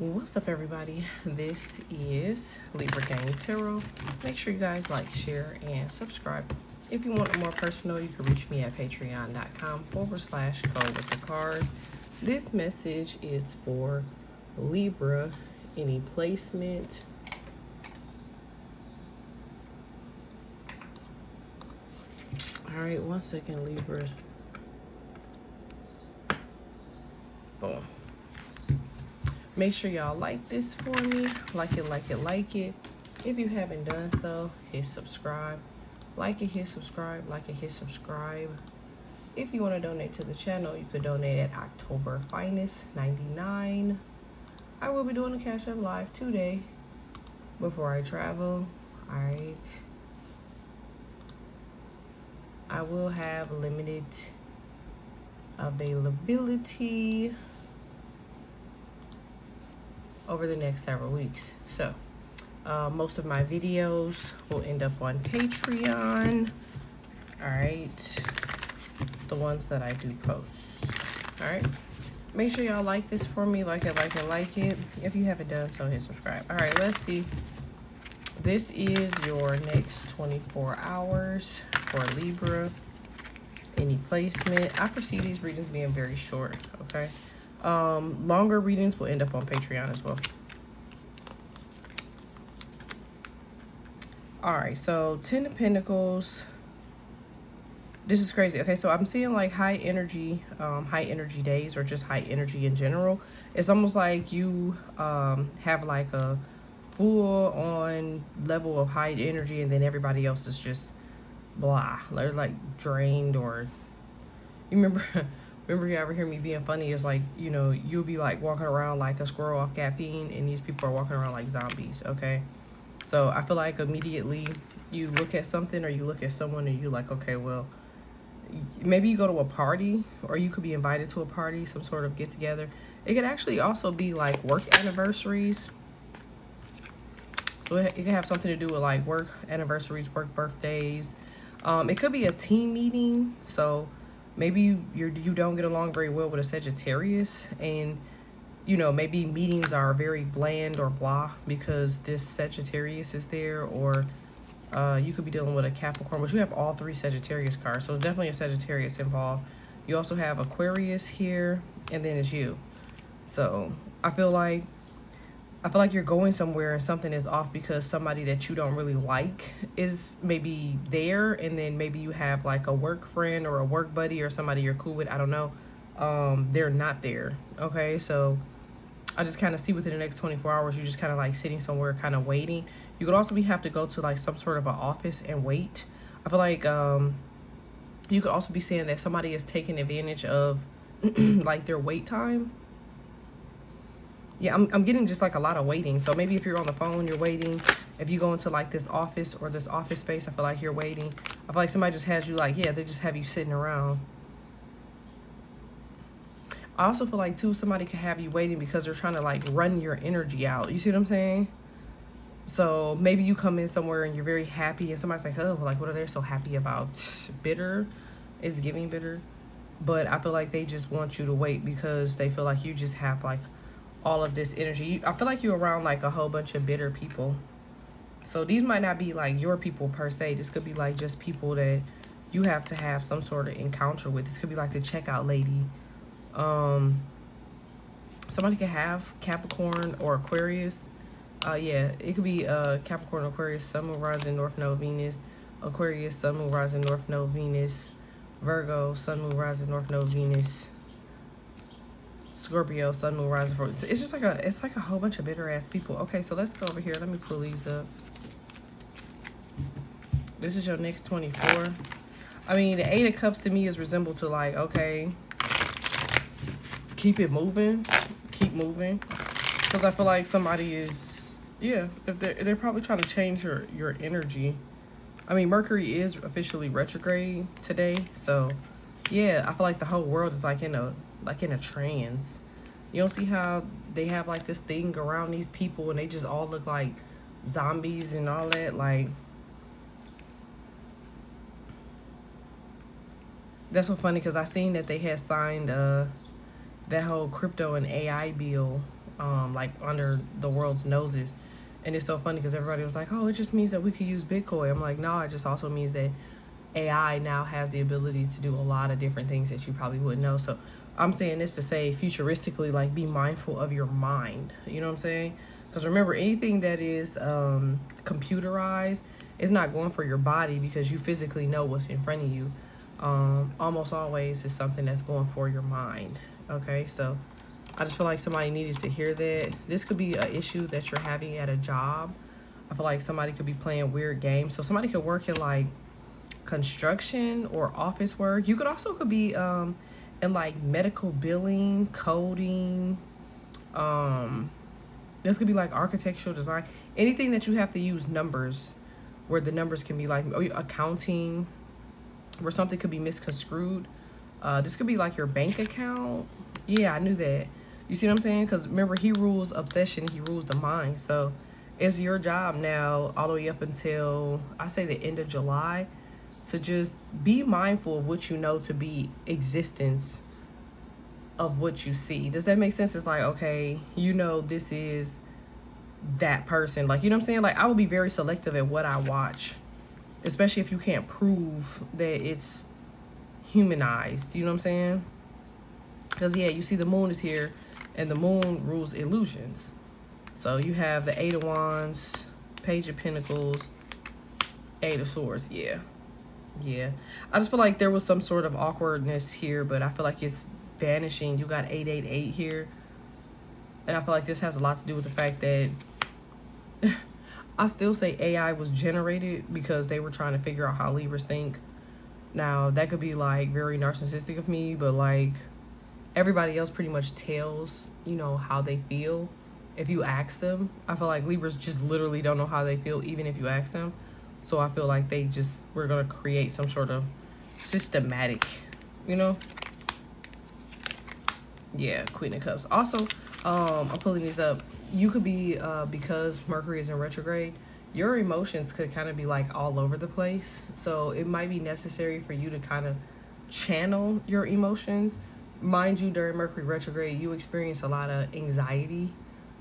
What's up, everybody? This is Libra Gang Tarot. Make sure you guys like, share, and subscribe. If you want it more personal, you can reach me at patreon.com/code with the cards. This message is for Libra. Any placement? All right, 1 second, Libras. Boom. Make sure y'all like this for me. Like it, like it, like it. If you haven't done so, hit subscribe. Like it, hit subscribe. Like it, hit subscribe. If you want to donate to the channel, you could donate at October Finest 99. I will be doing a Cash App Live today before I travel. Alright. I will have limited availability over the next several weeks. So most of my videos will end up on Patreon. All right, the ones that I do post. All right, make sure y'all like this for me. Like it, like it, like it. If you haven't done so, hit subscribe. All right, let's see. This is your next 24 hours for Libra. Any placement? I foresee these readings being very short. Okay. Longer readings will end up on Patreon as well. All right, so 10 of Pentacles. This is crazy. Okay, so I'm seeing like high energy days, or just high energy in general. It's almost like you have like a full on level of high energy, and then everybody else is just blah. They're like drained. Or you remember Remember, you ever hear me being funny? It's like, you know, you'll be like walking around like a squirrel off caffeine, and these people are walking around like zombies. Okay, so I feel like immediately you look at something, or you look at someone, and you're like, okay, well, maybe you go to a party, or you could be invited to a party, some sort of get together. It could actually also be like work anniversaries. So it can have something to do with like work anniversaries, work birthdays. It could be a team meeting. So maybe you don't get along very well with a Sagittarius, and you know, maybe meetings are very bland or blah because this Sagittarius is there. Or you could be dealing with a Capricorn, but you have all three Sagittarius cards, so it's definitely a Sagittarius involved. You also have Aquarius here, and then it's you. So I feel like you're going somewhere and something is off because somebody that you don't really like is maybe there, and then maybe you have like a work friend or a work buddy or somebody you're cool with, I don't know, they're not there. Okay, so I just kind of see within the next 24 hours you're just kind of like sitting somewhere kind of waiting. You could also have to go to like some sort of an office and wait. I feel like you could also be saying that somebody is taking advantage of like their wait time. Yeah, I'm getting just like a lot of waiting. So maybe if you're on the phone, you're waiting. If you go into like this office or this office space, I feel like you're waiting. I feel like somebody just has you like, yeah, they just have you sitting around. I also feel like too, somebody could have you waiting because they're trying to like run your energy out. You see what I'm saying? So maybe you come in somewhere and you're very happy, and somebody's like, oh, like what are they so happy about? Bitter? It's giving bitter. But I feel like they just want you to wait because they feel like you just have like all of this energy. I feel like you're around like a whole bunch of bitter people. So these might not be like your people per se. This could be like just people that you have to have some sort of encounter with. This could be like the checkout lady. Somebody could have Capricorn or Aquarius. Yeah, it could be Capricorn, Aquarius, Sun, Moon, Rising, North Node, Venus. Aquarius, Sun, Moon, Rising, North Node, Venus. Virgo, Sun, Moon, Rising, North Node, Venus. Scorpio, Sun, Moon, Rising. It's just like it's like a whole bunch of bitter ass people. Okay, so let's go over here. Let me pull these up. This is your next 24. I mean, the 8 of Cups to me is resembled to like, okay, keep it moving, keep moving, because I feel like somebody is, yeah, if they're probably trying to change your energy. I mean, Mercury is officially retrograde today, so yeah, I feel like the whole world is like in a trance. You don't see how they have like this thing around these people and they just all look like zombies and all that. Like, that's so funny because I seen that they had signed that whole crypto and AI bill like under the world's noses. And it's so funny because everybody was like, oh, it just means that we could use Bitcoin. I'm like, no, it just also means that AI now has the ability to do a lot of different things that you probably wouldn't know. So I'm saying this to say futuristically, like, be mindful of your mind. You know what I'm saying? Because remember, anything that is computerized is not going for your body because you physically know what's in front of you. Almost always is something that's going for your mind. Okay, so I just feel like somebody needed to hear that. This could be an issue that you're having at a job. I feel like somebody could be playing weird games. So somebody could work in like construction or office work. You could be in like medical billing, coding. This could be like architectural design. Anything that you have to use numbers, where the numbers can be like accounting, where something could be misconstrued. This could be like your bank account. Yeah, I knew that. You see what I'm saying? Because remember, he rules obsession. He rules the mind. So it's your job now all the way up until, I say, the end of July, to just be mindful of what you know to be existence of what you see. Does that make sense? It's like, okay, you know, this is that person. Like, you know what I'm saying? Like, I will be very selective at what I watch, especially if you can't prove that it's humanized. You know what I'm saying? Because, yeah, you see the moon is here, and the moon rules illusions. So you have the Eight of Wands, Page of Pentacles, Eight of Swords. Yeah. I just feel like there was some sort of awkwardness here, but I feel like it's vanishing. You got 888 here. And I feel like this has a lot to do with the fact that I still say AI was generated because they were trying to figure out how Libras think. Now, that could be like very narcissistic of me, but like everybody else pretty much tells, you know, how they feel if you ask them. I feel like Libras just literally don't know how they feel even if you ask them. So I feel like we're going to create some sort of systematic, you know? Yeah, Queen of Cups. Also, I'm pulling these up. You could be, because Mercury is in retrograde, your emotions could kind of be like all over the place. So it might be necessary for you to kind of channel your emotions. Mind you, during Mercury retrograde, you experience a lot of anxiety.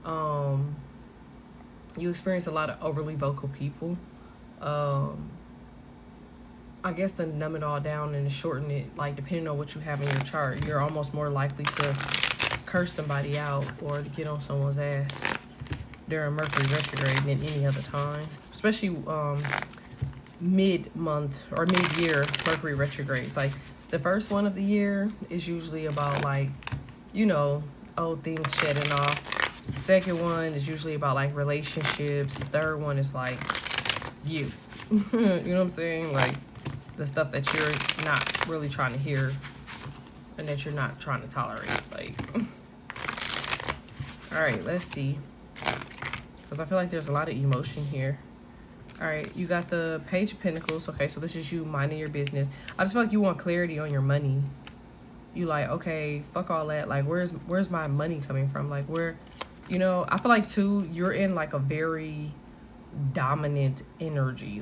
You experience a lot of overly vocal people. I guess to numb it all down and to shorten it, like depending on what you have in your chart, you're almost more likely to curse somebody out or to get on someone's ass during Mercury retrograde than any other time, especially mid-month or mid-year Mercury retrogrades. Like the first one of the year is usually about like, you know, old things shedding off. Second one is usually about like relationships. Third one is like you. You know what I'm saying? Like the stuff that you're not really trying to hear and that you're not trying to tolerate. Like, all right, let's see. Because I feel like there's a lot of emotion here. All right, you got the Page of Pentacles. Okay, so this is you minding your business. I just feel like you want clarity on your money. You like, okay, fuck all that. Like, where's my money coming from? Like, where, you know, I feel like too, you're in like a very dominant energy.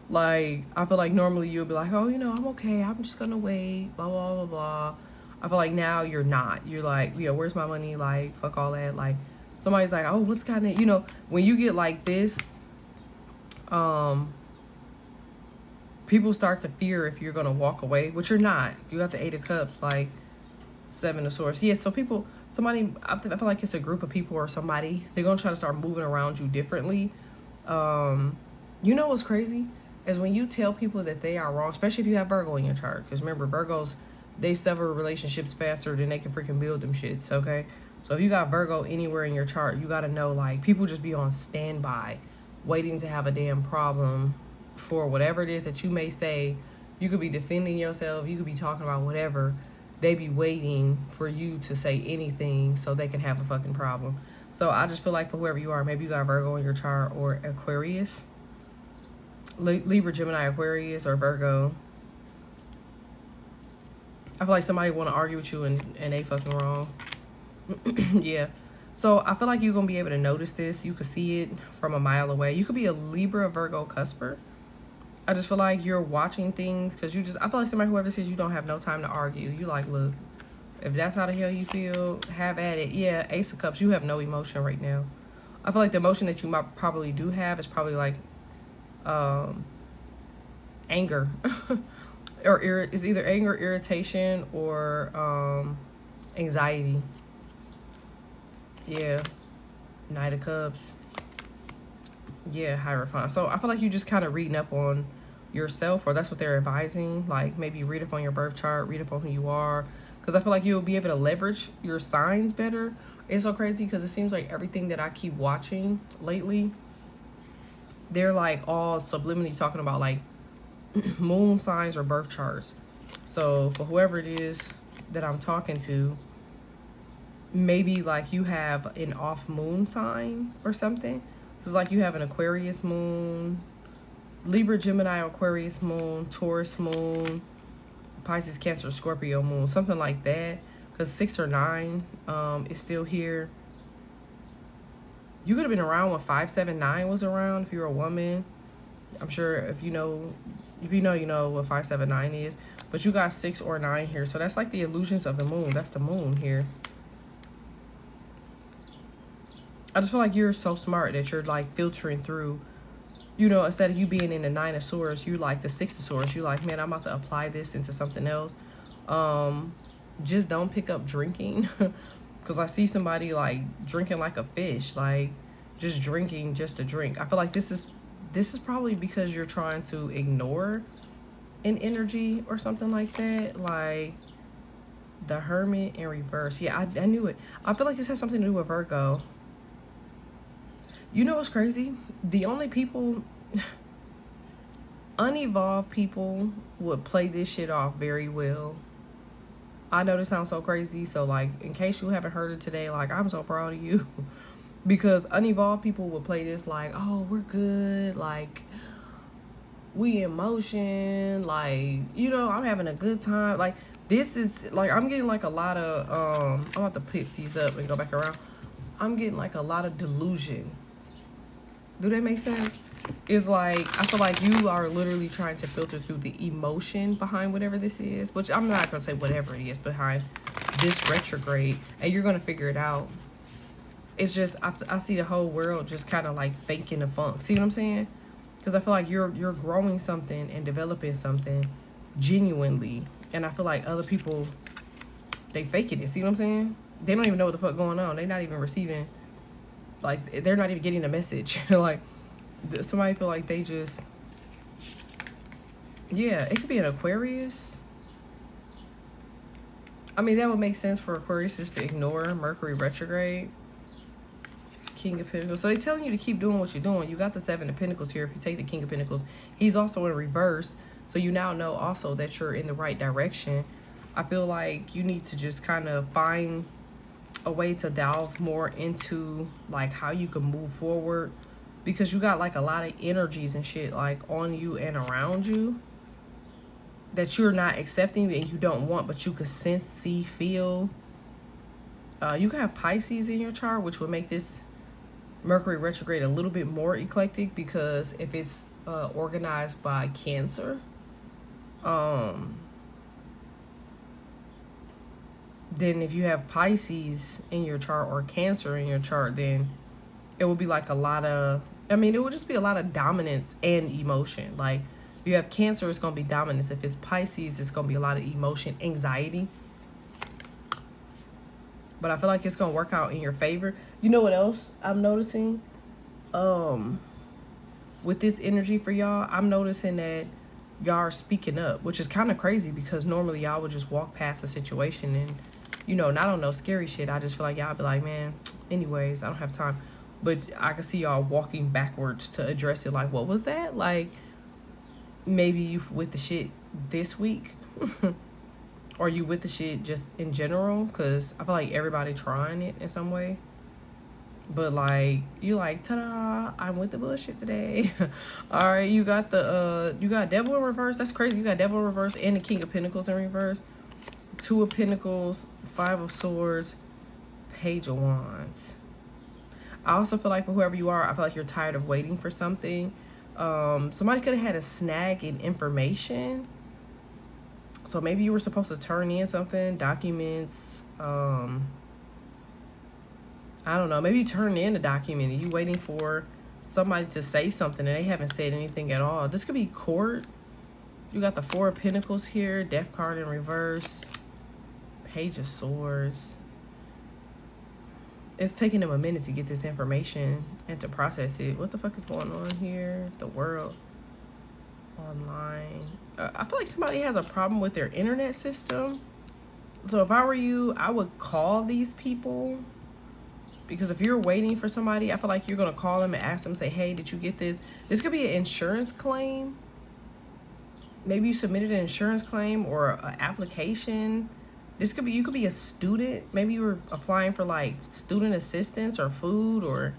Like I feel like normally you'll be like, oh, you know, I'm okay, I'm just gonna wait, blah blah blah blah. I feel like now you're not. You're like, yeah, where's my money? Like, fuck all that. Like somebody's like, oh, what's kind of, you know, when you get like this, people start to fear if you're gonna walk away, which you're not. You got the Eight of Cups, like Seven of Swords. Yeah, so somebody, I feel like it's a group of people or somebody, they're gonna try to start moving around you differently. You know what's crazy is when you tell people that they are wrong, especially if you have Virgo in your chart, because remember, Virgos, they sever relationships faster than they can freaking build them shits. Okay, so if you got Virgo anywhere in your chart, you got to know, like, people just be on standby waiting to have a damn problem for whatever it is that you may say. You could be defending yourself, you could be talking about whatever, they be waiting for you to say anything so they can have a fucking problem. So I just feel like for whoever you are, maybe you got Virgo in your chart or Aquarius, Libra, Gemini, Aquarius, or Virgo. I feel like somebody want to argue with you and they fucking wrong. Yeah. So I feel like you're going to be able to notice this. You could see it from a mile away. You could be a Libra, Virgo, cusper. I just feel like you're watching things because I feel like somebody, whoever says you don't have no time to argue, you like, look, If that's how the hell you feel, have at it. Yeah, Ace of Cups, you have no emotion right now. I feel like the emotion that you might probably do have is probably like anger. Or it's either anger, irritation, or anxiety. Yeah. Knight of Cups. Yeah, Hierophant. So I feel like you just kind of reading up on yourself, or that's what they're advising. Like maybe read up on your birth chart, read up on who you are, because I feel like you'll be able to leverage your signs better. It's so crazy because it seems like everything that I keep watching lately, they're like all subliminally talking about like moon signs or birth charts. So for whoever it is that I'm talking to, maybe like you have an off moon sign or something. It's like you have an Aquarius moon, Libra, Gemini, Aquarius moon, Taurus moon, Pisces, Cancer, Scorpio moon, something like that. Because 6 or 9 is still here. You could have been around when 579 was around if you're a woman. I'm sure if you know what 579 is. But you got 6 or 9 here. So that's like the illusions of the moon. That's the moon here. I just feel like you're so smart that you're like filtering through, you know, instead of you being in the 9 of Swords, you like the 6 of Swords. You like, man, I'm about to apply this into something else. Just don't pick up drinking. Because I see somebody like drinking like a fish, like just drinking just to drink. I feel like this is probably because you're trying to ignore an energy or something like that. Like the Hermit in reverse. Yeah, I knew it. I feel like this has something to do with Virgo. You know what's crazy? The only people, unevolved people would play this shit off very well. I know this sounds so crazy. So like, in case you haven't heard it today, like I'm so proud of you. Because unevolved people would play this like, oh, we're good. Like, we in motion. Like, you know, I'm having a good time. Like, this is like, I'm getting like a lot of, I'm about to pick these up and go back around. I'm getting like a lot of delusion. Do that make sense? It's like, I feel like you are literally trying to filter through the emotion behind whatever this is, which I'm not going to say whatever it is behind this retrograde, and you're going to figure it out. It's just, I see the whole world just kind of like faking the funk. See what I'm saying? Because I feel like you're growing something and developing something genuinely, and I feel like other people, they faking it. See what I'm saying? They don't even know what the fuck going on. They're not even receiving, like, they're not even getting the message. Like, somebody feel like they just, yeah, it could be an Aquarius. I mean, that would make sense for Aquarius to ignore Mercury retrograde. King of Pentacles. So they're telling you to keep doing what you're doing. You got the 7 of Pentacles here. If you take the King of Pentacles, he's also in reverse. So you now know also that you're in the right direction. I feel like you need to just kind of find a way to delve more into like how you can move forward, because you got like a lot of energies and shit like on you and around you that you're not accepting and you don't want, but you could sense, see, feel. You can have Pisces in your chart, which would make this Mercury retrograde a little bit more eclectic, because if it's organized by Cancer, then if you have Pisces in your chart or Cancer in your chart, then it will be like a lot of, I mean, it will just be a lot of dominance and emotion. Like, if you have Cancer, it's going to be dominance. If it's Pisces, it's going to be a lot of emotion, anxiety. But I feel like it's going to work out in your favor. You know what else I'm noticing? With this energy for y'all, I'm noticing that y'all are speaking up, which is kind of crazy, because normally y'all would just walk past a situation and, you know, not on no scary shit. I just feel like y'all be like, man, anyways, I don't have time. But I can see y'all walking backwards to address it. Like, what was that? Like, maybe you with the shit this week. Or you with the shit just in general, because I feel like everybody trying it in some way. But like, you like, ta-da, I'm with the bullshit today. All right, you got the you got Devil in reverse. That's crazy. You got Devil in reverse and the King of Pentacles in reverse. 2 of Pentacles, 5 of Swords, Page of Wands. I also feel like for whoever you are, I feel like you're tired of waiting for something. Somebody could have had a snag in information. So maybe you were supposed to turn in something, documents. I don't know. Maybe you turned in a document and you waiting for somebody to say something and they haven't said anything at all. This could be court. You got the Four of Pentacles here, Death card in reverse, Page of Swords. It's taking them a minute to get this information and to process it. What the fuck is going on here? The World. Online. I feel like somebody has a problem with their internet system. So if I were you, I would call these people. Because if you're waiting for somebody, I feel like you're going to call them and ask them, say, hey, did you get this? This could be an insurance claim. Maybe you submitted an insurance claim or an application. This could be, you could be a student. Maybe you were applying for like student assistance or food, or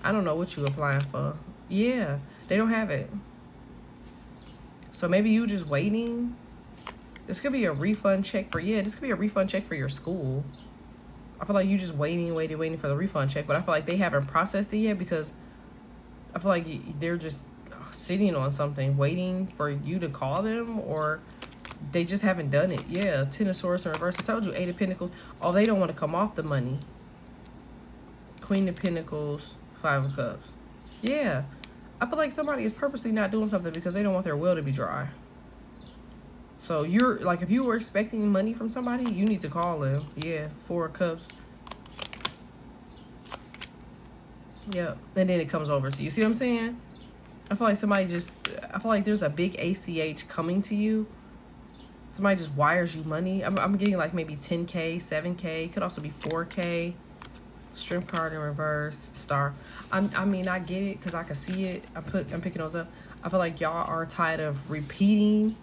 I don't know what you're applying for. Yeah, they don't have it. So maybe you just waiting. This could be a refund check for, this could be a refund check for your school. I feel like you just waiting for the refund check, but I feel like they haven't processed it yet because I feel like they're just sitting on something, waiting for you to call them, or they just haven't done it. Yeah, Ten of Swords in reverse. I told you, Eight of Pentacles. Oh, they don't want to come off the money. Queen of Pentacles, Five of Cups. Yeah, I feel like somebody is purposely not doing something because they don't want their will to be dry. So you're like, if you were expecting money from somebody, you need to call them. Yeah, Four of Cups. Yep, and then it comes over to you. See what I'm saying? I feel like somebody I feel like there's a big ACH coming to you. Somebody just wires you money. I'm getting like maybe 10K, 7K. Could also be 4K. Strength card in reverse. Star. I mean, I get it because I can see it. I'm picking those up. I feel like y'all are tired of repeating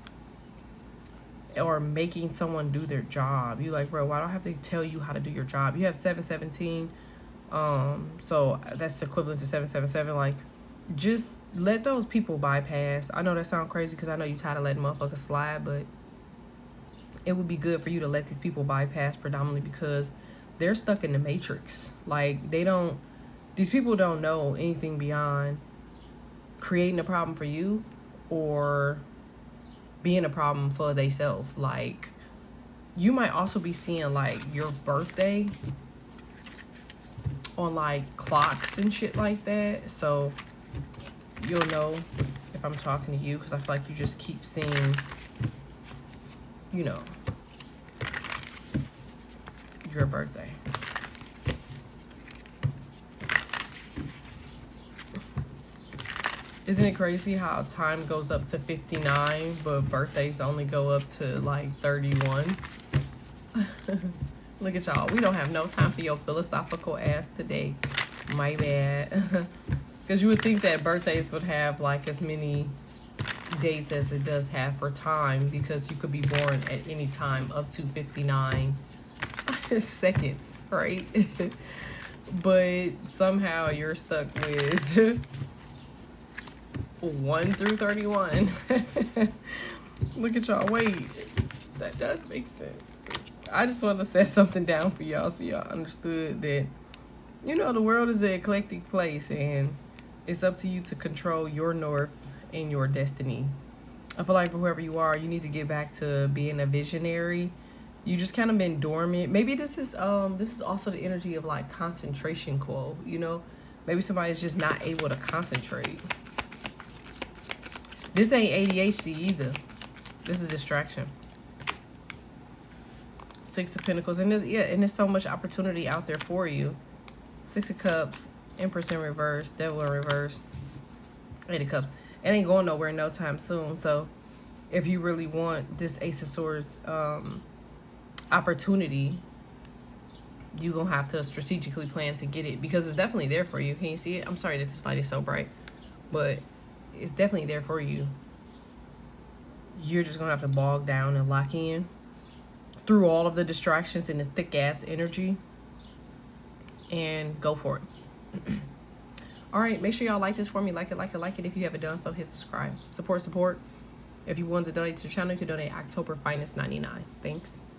or making someone do their job. You like, bro, why do I have to tell you how to do your job? You have 717. So that's equivalent to 777. Like, just let those people bypass. I know that sounds crazy because I know you tired of letting motherfuckers slide, but it would be good for you to let these people bypass predominantly because they're stuck in the matrix. Like, these people don't know anything beyond creating a problem for you or being a problem for theyself. Like, you might also be seeing like your birthday on like clocks and shit like that. So you'll know if I'm talking to you because I feel like you just keep seeing, you know, your birthday. Isn't it crazy how time goes up to 59, but birthdays only go up to like 31? Look at y'all. We don't have no time for your philosophical ass today. My bad. Because you would think that birthdays would have like as many dates as it does have for time, because you could be born at any time up to 59 seconds, right? But somehow you're stuck with 1 through 31. Look at y'all. Wait, that does make sense. I just want to set something down for y'all so y'all understood that, you know, the world is an eclectic place and it's up to you to control your north and your destiny. I feel like for whoever you are, you need to get back to being a visionary. You just kind of been dormant. Maybe this is also the energy of like concentration quo, you know? Maybe somebody's just not able to concentrate. This ain't ADHD either. This is distraction. Six of Pentacles. And there's so much opportunity out there for you. Six of Cups, Empress in reverse, Devil in reverse, Eight of Cups. It ain't going nowhere no time soon. So if you really want this Ace of Swords opportunity, you're going to have to strategically plan to get it, because it's definitely there for you. Can you see it? I'm sorry that this light is so bright, but it's definitely there for you. You're just going to have to bog down and lock in through all of the distractions and the thick ass energy and go for it. All right, make sure y'all like this for me. Like it. If you haven't done so, hit subscribe. Support. If you want to donate to the channel, you can donate October Finest 99. Thanks.